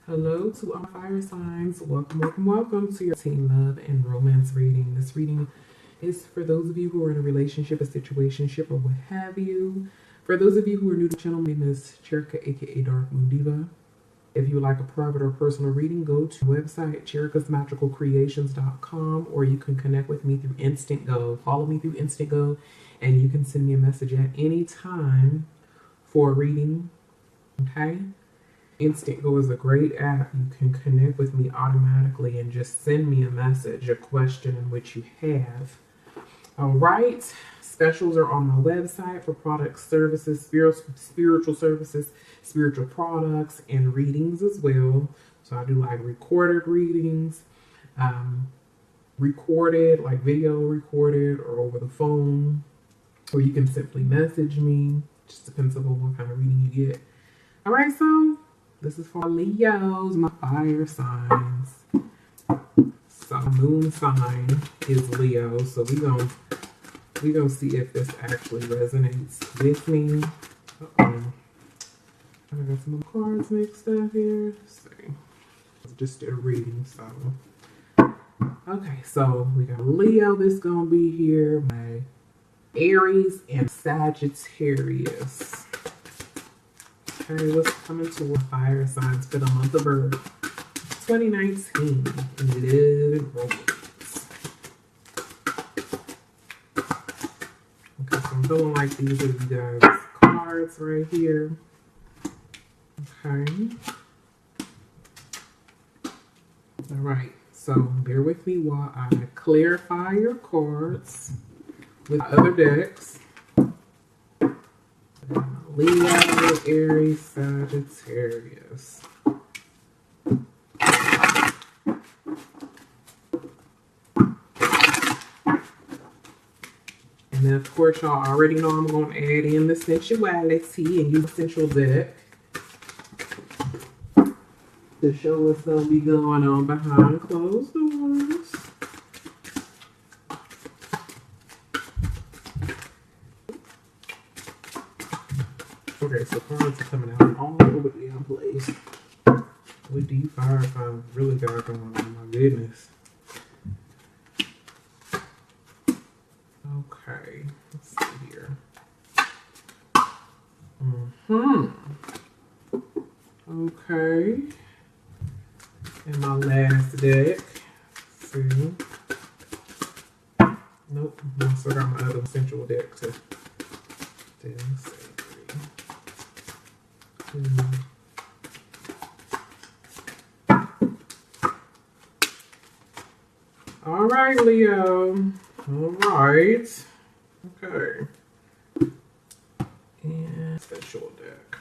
Hello to all fire signs. Welcome to your teen love and romance reading. This reading is for those of you who are in a relationship, a situationship, or what have you. For those of you who are new to the channel, my name is Cherika, aka Dark Moon Diva. If you would like a private or personal reading, go to the website cherikasmagicalcreations.com, or you can connect with me through Instant Go. Follow me through Instant Go, and you can send me a message at any time for a reading. Okay? Instant Go is a great app. You can connect with me automatically and just send me a message, a question in which you have. All right. Specials are on my website for products, services, spiritual services, spiritual products, and readings as well. So I do like recorded readings, recorded, like video recorded or over the phone, or you can simply message me. Just depends on what kind of reading you get. All right, so this is for Leos, my fire signs. So moon sign is Leo. So we gonna see if this actually resonates with me. I got some cards mixed up here. Let's see. It's just a reading, so. Okay, so we got Leo. This gonna be here. My Aries and Sagittarius. Okay, what's coming to our fire signs for the month of birth 2019 in love and romance? Okay, so I'm feeling like these are you guys' cards right here. Okay. All right, so bear with me while I clarify your cards with other decks. Leo, Aries, Sagittarius. And then, of course, y'all already know I'm going to add in the sensuality and use the central deck to show what's going to be going on behind closed doors. Okay, so cards are coming out all over the damn place. What do you fire signs really got going on? My goodness. Okay, let's see here. Okay. And my last deck. Let's see. Nope, I still got my other central deck to see. All right, Leo. All right. Okay. And special deck.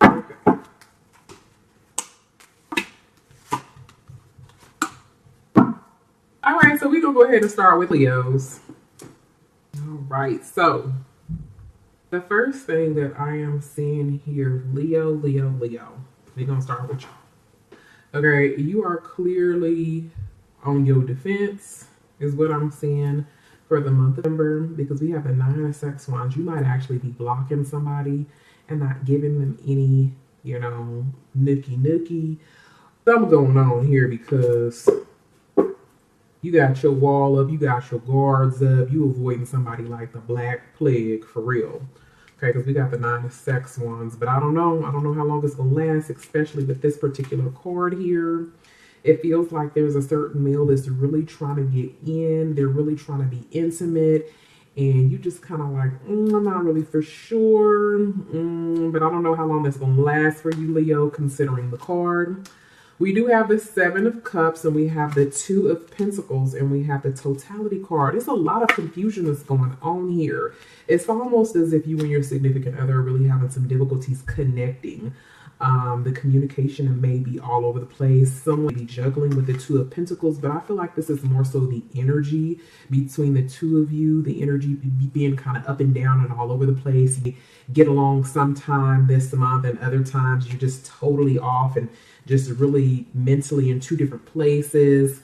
Okay. All right, so we're going to go ahead and start with Leos. All right, so the first thing that I am seeing here, Leo. We're going to start with y'all. Okay, you are clearly on your defense, is what I'm seeing for the month of November, because we have the 9 of Sex Wands. You might actually be blocking somebody and not giving them any, nookie. Something going on here because you got your wall up, you got your guards up, you avoiding somebody like the Black Plague for real. Okay, because we got the 9 of Sex Wands, but I don't know how long it's gonna last, especially with this particular card here. It feels like there's a certain male that's really trying to get in, they're really trying to be intimate, and you just kind of like, I'm not really for sure, but I don't know how long that's gonna last for you, Leo, considering the card. We do have the 7 of Cups, and we have the 2 of Pentacles, and we have the Totality card. There's a lot of confusion that's going on here. It's almost as if you and your significant other are really having some difficulties connecting. The communication may be all over the place. Someone may be juggling with the 2 of Pentacles, but I feel like this is more so the energy between the two of you, the energy being kind of up and down and all over the place. You get along sometime this month, and other times you're just totally off and just really mentally in two different places.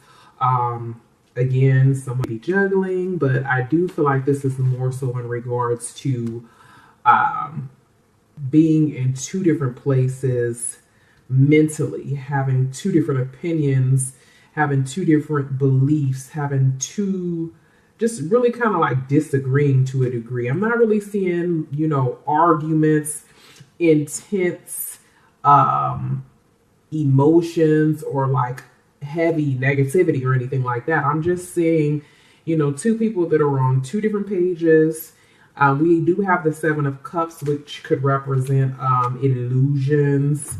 Again, someone be juggling, but I do feel like this is more so in regards to um, being in two different places mentally, having two different opinions, having two different beliefs, having two just really kind of like disagreeing to a degree. I'm not really seeing, arguments, intense emotions, or like heavy negativity or anything like that. I'm just seeing, two people that are on two different pages. We do have the Seven of Cups, which could represent illusions,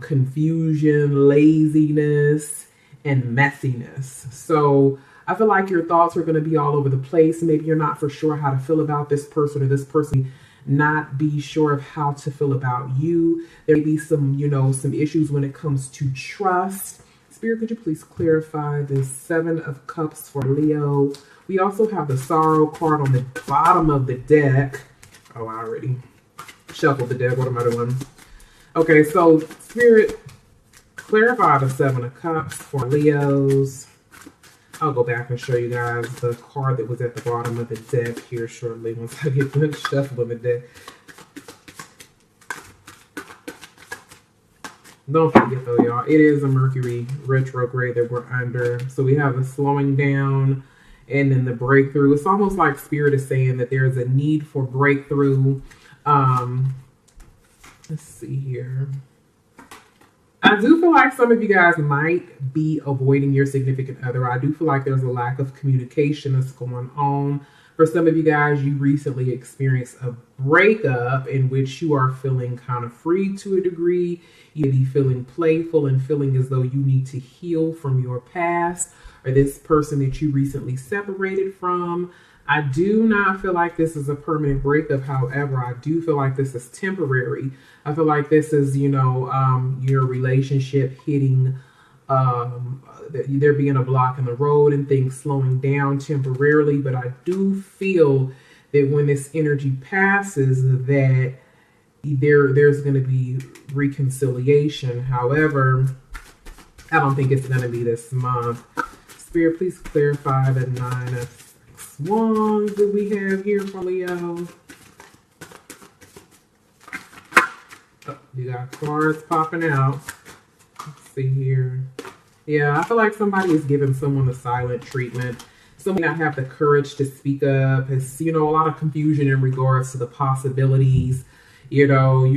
confusion, laziness, and messiness. So I feel like your thoughts are going to be all over the place. Maybe you're not for sure how to feel about this person, or this person not be sure of how to feel about you. There may be some, some issues when it comes to trust. Spirit, could you please clarify the Seven of Cups for Leo? We also have the Sorrow card on the bottom of the deck. Oh, I already shuffled the deck. What am I doing? Okay, so Spirit, clarify the Seven of Cups for Leos. I'll go back and show you guys the card that was at the bottom of the deck here shortly once I get done shuffling the deck. Don't forget though, y'all, it is a Mercury retrograde that we're under. So we have a slowing down and then the breakthrough. It's almost like Spirit is saying that there's a need for breakthrough. Let's see here. I do feel like some of you guys might be avoiding your significant other. I do feel like there's a lack of communication that's going on. For some of you guys, you recently experienced a breakup in which you are feeling kind of free to a degree. You may be feeling playful and feeling as though you need to heal from your past, or this person that you recently separated from. I do not feel like this is a permanent breakup. However, I do feel like this is temporary. I feel like this is, your relationship hitting, there being a block in the road and things slowing down temporarily. But I do feel that when this energy passes, that there's going to be reconciliation. However, I don't think it's going to be this month. Spirit, please clarify the Nine of Wands that we have here for Leo. Oh, you got cards popping out. Let's see here. Yeah, I feel like somebody is giving someone a silent treatment. Someone not have the courage to speak up. It's, a lot of confusion in regards to the possibilities. You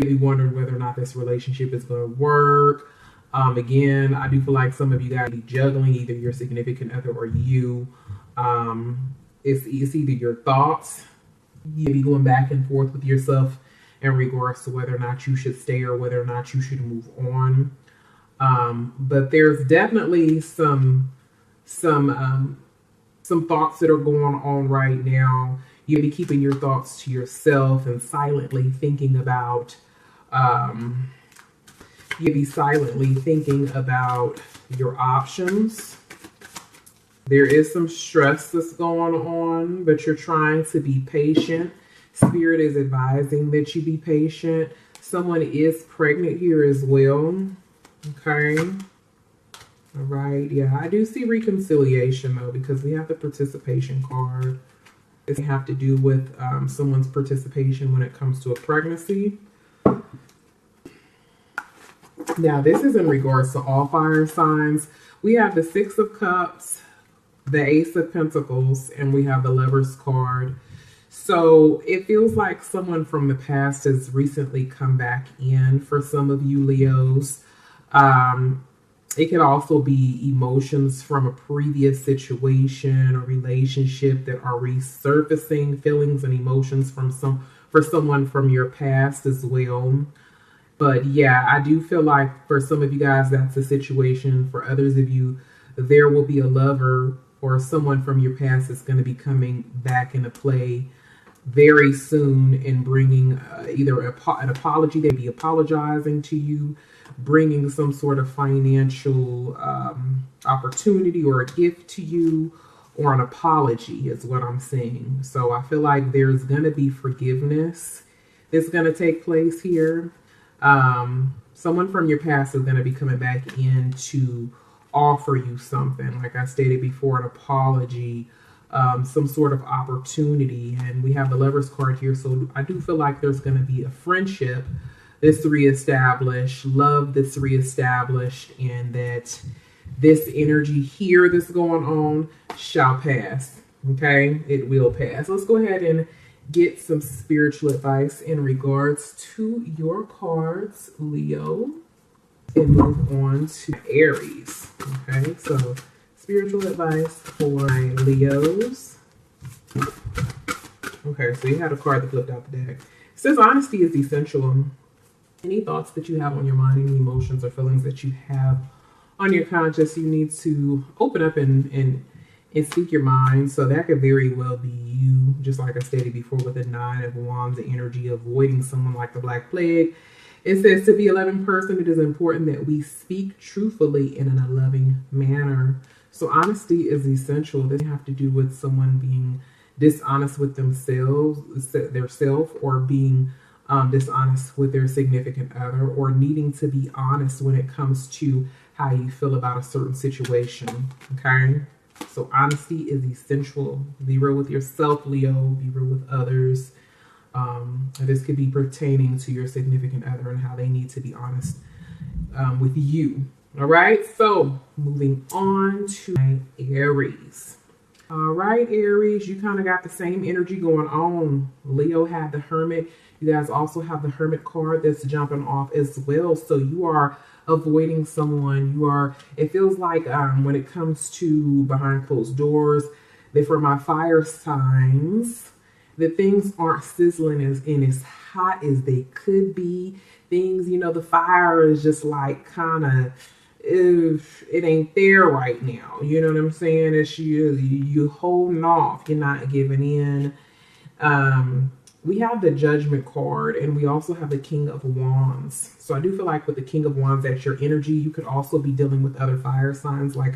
be wondering whether or not this relationship is going to work. Again, I do feel like some of you guys be juggling either your significant other or you. It's either your thoughts. You be going back and forth with yourself in regards to whether or not you should stay or whether or not you should move on. But there's definitely some thoughts that are going on right now. You'll be keeping your thoughts to yourself and silently thinking about. You'll be silently thinking about your options. There is some stress that's going on, but you're trying to be patient. Spirit is advising that you be patient. Someone is pregnant here as well. Okay. All right. Yeah, I do see reconciliation though, because we have the participation card. It have to do with someone's participation when it comes to a pregnancy. Now, this is in regards to all fire signs. We have the Six of Cups, the Ace of Pentacles, and we have the Lover's card. So it feels like someone from the past has recently come back in for some of you Leos. It could also be emotions from a previous situation or relationship that are resurfacing, feelings and emotions from someone from your past as well. But yeah, I do feel like for some of you guys, that's a situation. For others of you, there will be a lover or someone from your past that's going to be coming back into play very soon and bringing either an apology. They'll be apologizing to you, bringing some sort of financial opportunity or a gift to you, or an apology is what I'm saying. So I feel like there's going to be forgiveness that's going to take place here. Someone from your past is going to be coming back in to offer you something. Like I stated before, an apology, some sort of opportunity. And we have the Lovers card here. So I do feel like there's going to be a friendship that's reestablished, love that's reestablished, and that this energy here that's going on shall pass. Okay, it will pass. Let's go ahead and get some spiritual advice in regards to your cards, Leo, and move on to Aries. Okay, so spiritual advice for my Leos. Okay, so you had a card that flipped out the deck. It says honesty is essential. Any thoughts that you have on your mind, any emotions or feelings that you have on your conscious, you need to open up and speak your mind. So that could very well be you, just like I stated before with the 9 of Wands, the energy avoiding someone like the Black Plague. It says to be a loving person, it is important that we speak truthfully and in a loving manner. So honesty is essential. This have to do with someone being dishonest with themselves, their self, or being dishonest with their significant other, or needing to be honest when it comes to how you feel about a certain situation. Okay, so honesty is essential. Be real with yourself, Leo. Be real with others. This could be pertaining to your significant other and how they need to be honest with you. All right, so moving on to my Aries. All right, Aries, you kind of got the same energy going on. Leo had the Hermit. You guys also have the Hermit card that's jumping off as well. So you are avoiding someone. It feels like when it comes to behind closed doors, that for my fire signs, that things aren't sizzling as hot as they could be. Things, the fire is just like kind of, it ain't there right now. You know what I'm saying? It's you holding off. You're not giving in. We have the Judgment card, and we also have the King of Wands. So I do feel like with the King of Wands, that's your energy. You could also be dealing with other fire signs like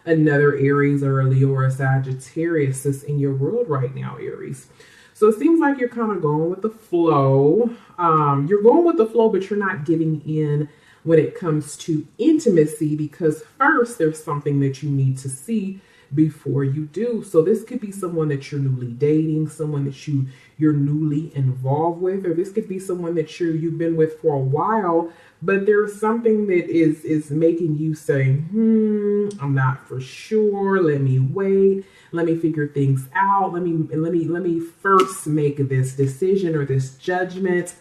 another Aries or a Leo or a Sagittarius that's in your world right now, Aries. So it seems like you're kind of going with the flow. You're going with the flow, but you're not giving in when it comes to intimacy, because first there's something that you need to see before you do. So this could be someone that you're newly dating, someone that you're newly involved with, or this could be someone that you've been with for a while, but there's something that is making you say, I'm not for sure. Let me wait. Let me figure things out. Let me first make this decision or this judgment,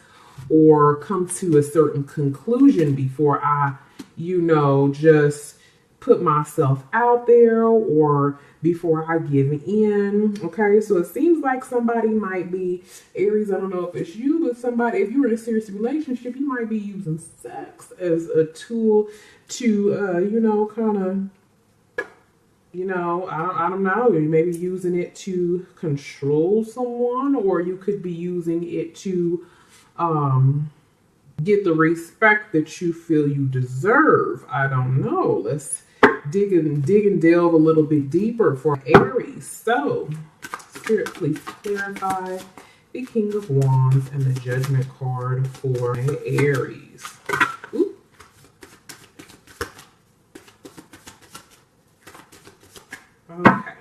or come to a certain conclusion before I, just put myself out there, or before I give in. Okay, so it seems like somebody might be, Aries, I don't know if it's you, but somebody, if you're in a serious relationship, you might be using sex as a tool to, I don't know, you may be using it to control someone, or you could be using it to get the respect that you feel you deserve. I don't know. Let's dig and delve a little bit deeper for Aries. So, Spirit, please clarify the King of Wands and the Judgment card for Aries. Ooh. Okay.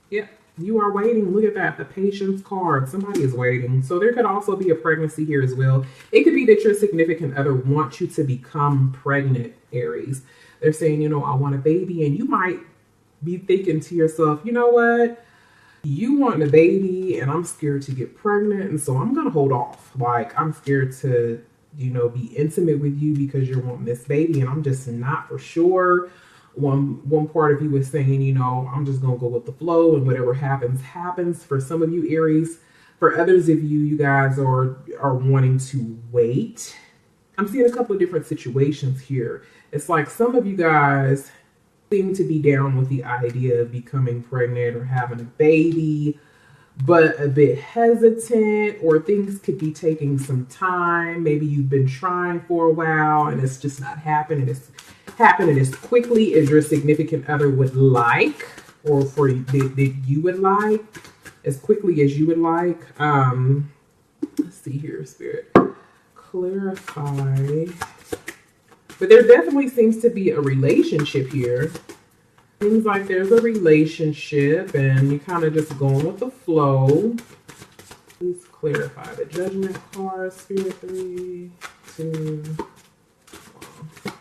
Yeah. You are waiting. Look at that. The Patience card. Somebody is waiting. So there could also be a pregnancy here as well. It could be that your significant other wants you to become pregnant, Aries. They're saying, I want a baby. And you might be thinking to yourself, you know what? You want a baby and I'm scared to get pregnant. And so I'm going to hold off. Like, I'm scared to, be intimate with you because you're wanting this baby. And I'm just not for sure. One part of you is saying, I'm just going to go with the flow and whatever happens, happens. For some of you, Aries. For others of you, you guys are wanting to wait. I'm seeing a couple of different situations here. It's like some of you guys seem to be down with the idea of becoming pregnant or having a baby, but a bit hesitant, or things could be taking some time. Maybe you've been trying for a while and it's just not happening. It's happening as quickly as your significant other would like, or that you would like, as quickly as you would like. Let's see here, Spirit. Clarify But there definitely seems to be a relationship here. Seems like there's a relationship and you're kind of just going with the flow. Please clarify the judgment card, Spirit 3, 2, 1.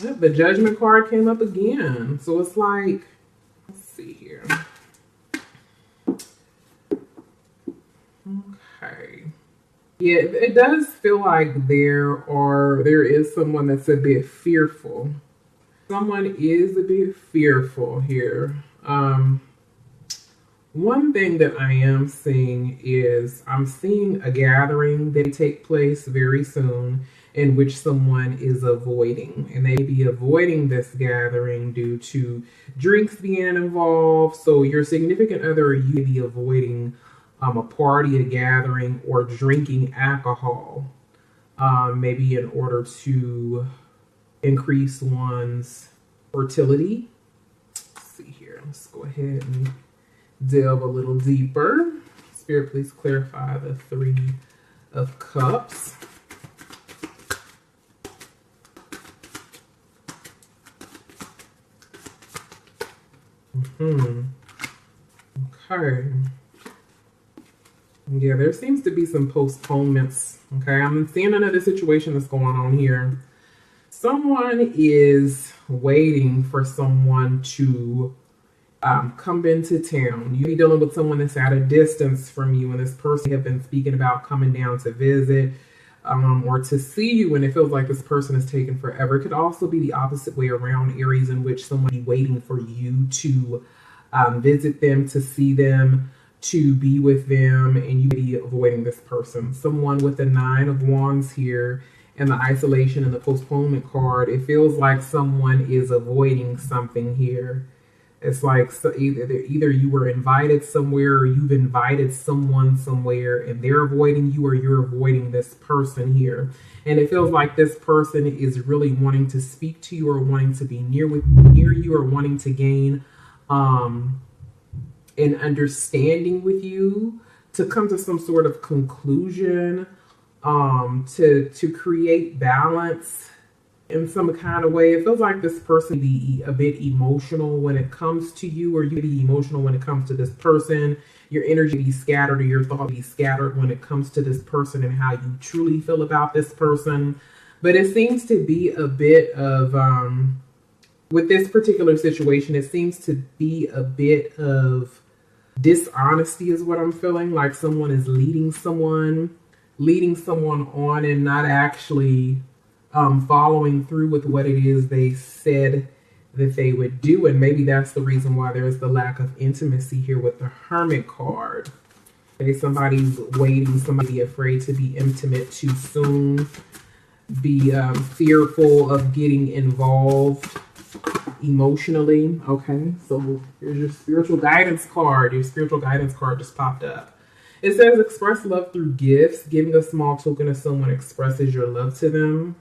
Yep, the judgment card came up again. So it's like, let's see here. Okay. Yeah, it does feel like there is someone that's a bit fearful. Someone is a bit fearful here. One thing that I am seeing is I'm seeing a gathering that take place very soon in which someone is avoiding. And they may be avoiding this gathering due to drinks being involved. So your significant other, or you may be avoiding a party, a gathering, or drinking alcohol, maybe in order to increase one's fertility. Let's see here. Let's go ahead and delve a little deeper. Spirit, please clarify the 3 of Cups. Okay. Yeah, there seems to be some postponements. Okay, I'm seeing another situation that's going on here. Someone is waiting for someone to come into town. You be dealing with someone that's at a distance from you, and this person have been speaking about coming down to visit or to see you, and it feels like this person is taking forever. It could also be the opposite way around, areas in which someone is waiting for you to visit them, to see them, to be with them, and you be avoiding this person. Someone with the 9 of Wands here and the isolation and the postponement card, it feels like someone is avoiding something here. It's like either you were invited somewhere or you've invited someone somewhere and they're avoiding you, or you're avoiding this person here. And it feels like this person is really wanting to speak to you or wanting to be near you or wanting to gain an understanding with you, to come to some sort of conclusion, to create balance in some kind of way. It feels like this person be a bit emotional when it comes to you, or you be emotional when it comes to this person. Your energy be scattered, or your thought be scattered when it comes to this person and how you truly feel about this person. But it seems to be a bit of, with this particular situation, it seems to be a bit of dishonesty is what I'm feeling. Like someone is leading someone on and not actually following through with what it is they said that they would do. And maybe that's the reason why there's the lack of intimacy here with the Hermit card. Maybe somebody's waiting, somebody afraid to be intimate too soon, be fearful of getting involved emotionally. Okay, so here's your spiritual guidance card. Your spiritual guidance card just popped up. It says express love through gifts. Giving a small token to someone expresses your love to them.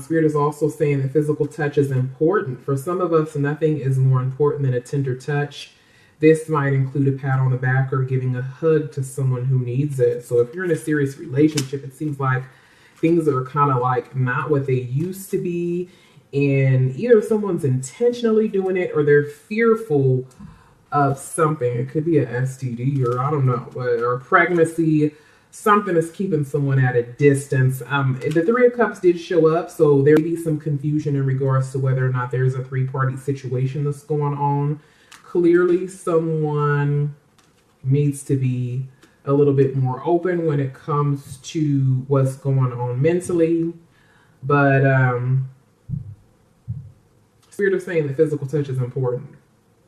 Spirit is also saying that physical touch is important. For some of us, nothing is more important than a tender touch. This might include a pat on the back or giving a hug to someone who needs it. So if you're in a serious relationship, it seems like things are kind of like not what they used to be. And either someone's intentionally doing it or they're fearful of something. It could be an STD or I don't know, or pregnancy. Something is keeping someone at a distance. The 3 of Cups did show up, so there may be some confusion in regards to whether or not there's a 3-party situation that's going on. Clearly, someone needs to be a little bit more open when it comes to what's going on mentally. But Spirit is saying that physical touch is important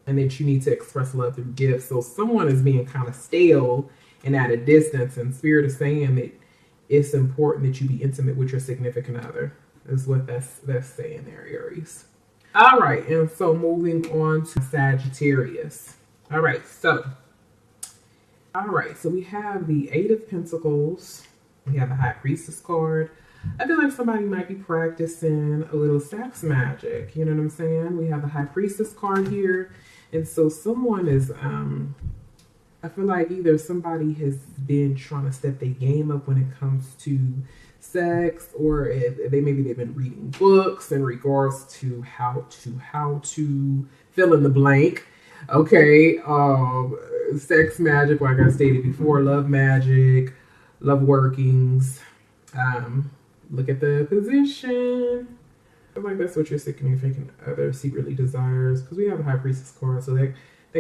and that you need to express love through gifts. So someone is being kind of stale and at a distance, and Spirit is saying that it's important that you be intimate with your significant other, is what that's saying there, Aries. All right, and so moving on to Sagittarius. All right, so we have the 8 of Pentacles. We have the High Priestess card. I feel like somebody might be practicing a little sex magic. You know what I'm saying? We have the High Priestess card here. And so someone is, I feel like either somebody has been trying to step their game up when it comes to sex, or if maybe they've been reading books in regards to how to fill in the blank. Okay, sex magic, like I stated before, love magic, love workings. Look at the position. I feel like that's what your significant other secretly desires, because we have a high priestess card, so that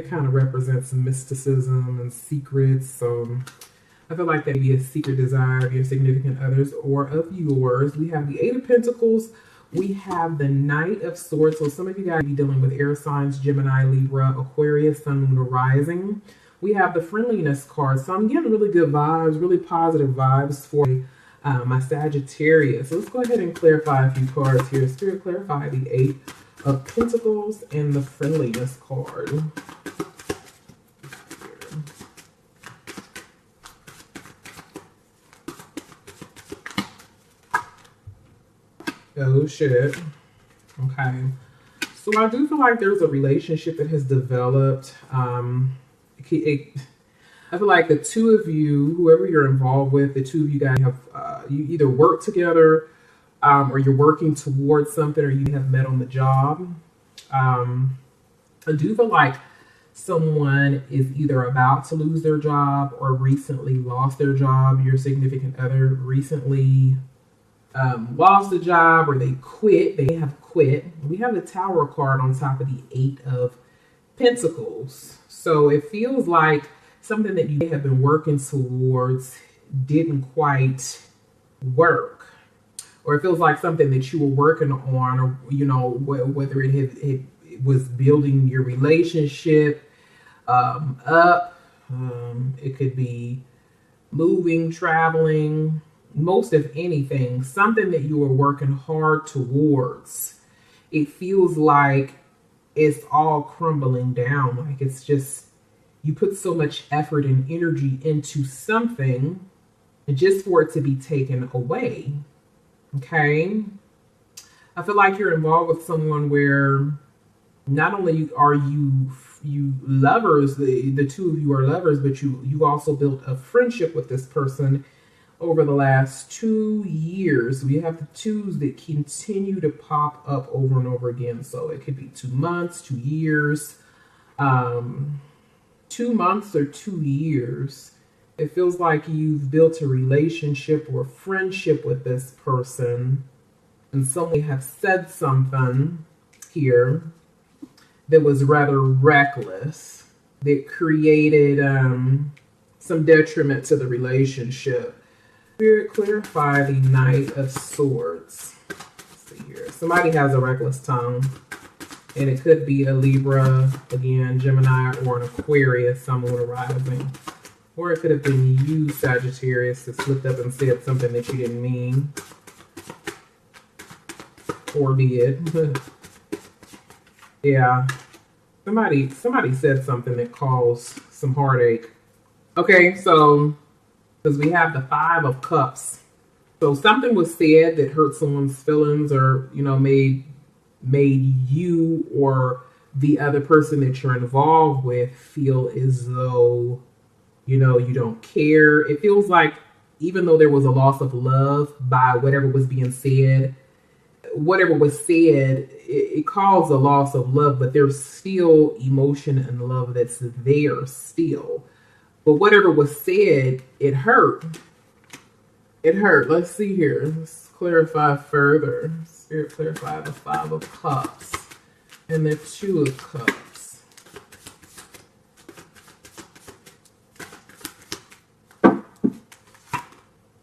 kind of represents mysticism and secrets. I feel like that may be a secret desire of your significant others or of yours. We have the Eight of Pentacles. We have the Knight of Swords. So some of you guys be dealing with air signs, Gemini, Libra, Aquarius, Sun, Moon, or Rising. We have the Friendliness card. So I'm getting really good vibes, really positive vibes for my Sagittarius. So let's go ahead and clarify a few cards here. Spirit, clarify the Eight of Pentacles and the Friendliness card. Oh shit. Okay. So I do feel like there's a relationship that has developed. I feel like the two of you, whoever you're involved with, the two of you guys have you either work together, or you're working towards something, or you have met on the job. I do feel like someone is either about to lose their job or recently lost their job. Your significant other recently lost a job, or they quit. They have quit. We have the Tower card on top of the Eight of Pentacles. So it feels like something that you have been working towards didn't quite work, or it feels like something that you were working on, or whether it was building your relationship up. It could be moving, traveling, most of anything, something that you were working hard towards. It feels like it's all crumbling down. Like it's just, you put so much effort and energy into something just for it to be taken away. Okay. I feel like you're involved with someone where not only are you lovers, the two of you are lovers, but you also built a friendship with this person over the last 2 years. We have the twos that continue to pop up over and over again. So it could be 2 months, 2 years, 2 months or 2 years. It feels like you've built a relationship or friendship with this person, and someone have said something here that was rather reckless, that created some detriment to the relationship. Spirit, clarify the Knight of Swords. Let's see here. Somebody has a reckless tongue, and it could be a Libra, again, Gemini, or an Aquarius, Sun, Moon, or Rising. Or it could have been you, Sagittarius, that slipped up and said something that you didn't mean. Or did. Yeah. Somebody said something that caused some heartache. Okay, so because we have the Five of Cups. So something was said that hurt someone's feelings, or made you or the other person that you're involved with feel as though you don't care. It feels like even though there was a loss of love by whatever was being said, it caused a loss of love, but there's still emotion and love that's there still. But whatever was said, it hurt. It hurt. Let's see here. Let's clarify further. Spirit, clarify the Five of Cups and the Two of Cups.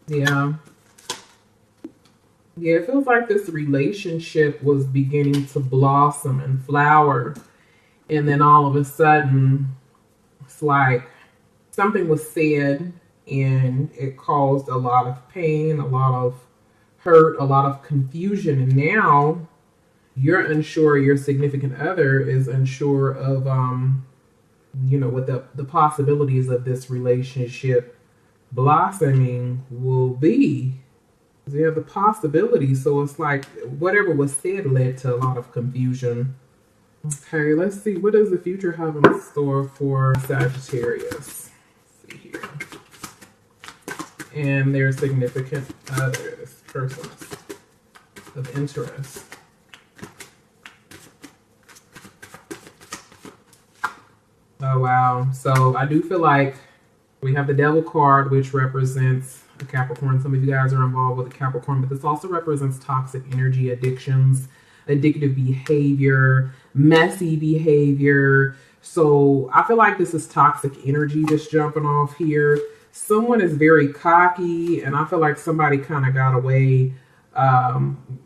Yeah. Yeah, it feels like this relationship was beginning to blossom and flower. And then all of a sudden, it's like something was said and it caused a lot of pain, a lot of hurt, a lot of confusion. And now you're unsure, your significant other is unsure of, what the possibilities of this relationship blossoming will be. They have the possibility, so it's like whatever was said led to a lot of confusion. Okay, let's see. What does the future have in store for Sagittarius? Let's see here. and their significant others, persons of interest. Oh, wow. So I do feel like we have the Devil card, which represents a Capricorn. Some of you guys are involved with a Capricorn, but this also represents toxic energy, addictions, addictive behavior, messy behavior. So I feel like this is toxic energy just jumping off here. Someone is very cocky, and I feel like somebody kind of got away.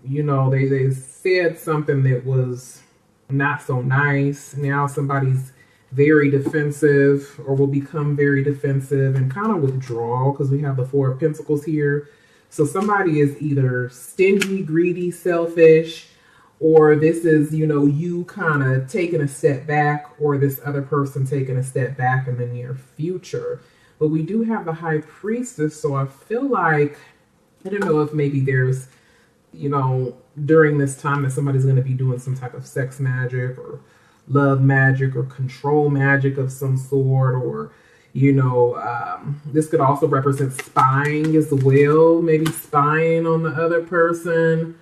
You know, they said something that was not so nice. Now somebody's very defensive, or will become very defensive and kind of withdraw, because we have the Four of Pentacles here. So somebody is either stingy, greedy, selfish, or this is, you know, you kind of taking a step back, or this other person taking a step back in the near future. But we do have the High Priestess, so I feel like, I don't know if maybe there's, you know, during this time that somebody's going to be doing some type of sex magic or love magic or control magic of some sort, or, you know, this could also represent spying as well, maybe spying on the other person.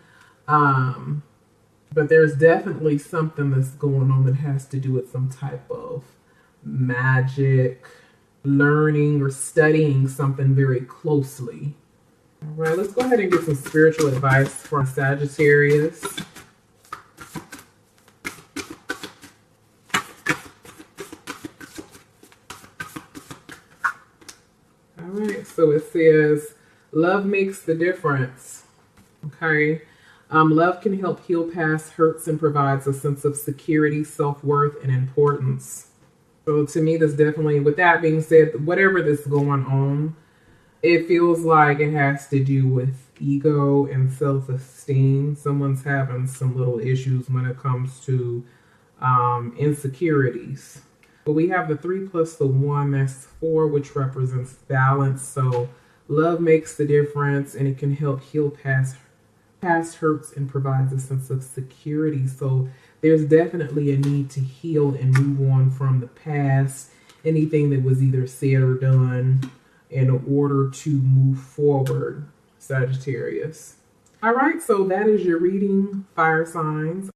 But there's definitely something that's going on that has to do with some type of magic, learning or studying something very closely. All right, let's go ahead and get some spiritual advice for Sagittarius. All right, so it says, love makes the difference. Okay. Love can help heal past hurts and provides a sense of security, self-worth, and importance. So to me, this definitely, with that being said, whatever this is going on, it feels like it has to do with ego and self-esteem. Someone's having some little issues when it comes to insecurities. But we have the 3 plus the 1, that's 4, which represents balance. So love makes the difference, and it can help heal past hurts and provides a sense of security. So there's definitely a need to heal and move on from the past, anything that was either said or done, in order to move forward, Sagittarius. All right, so that is your reading, fire signs.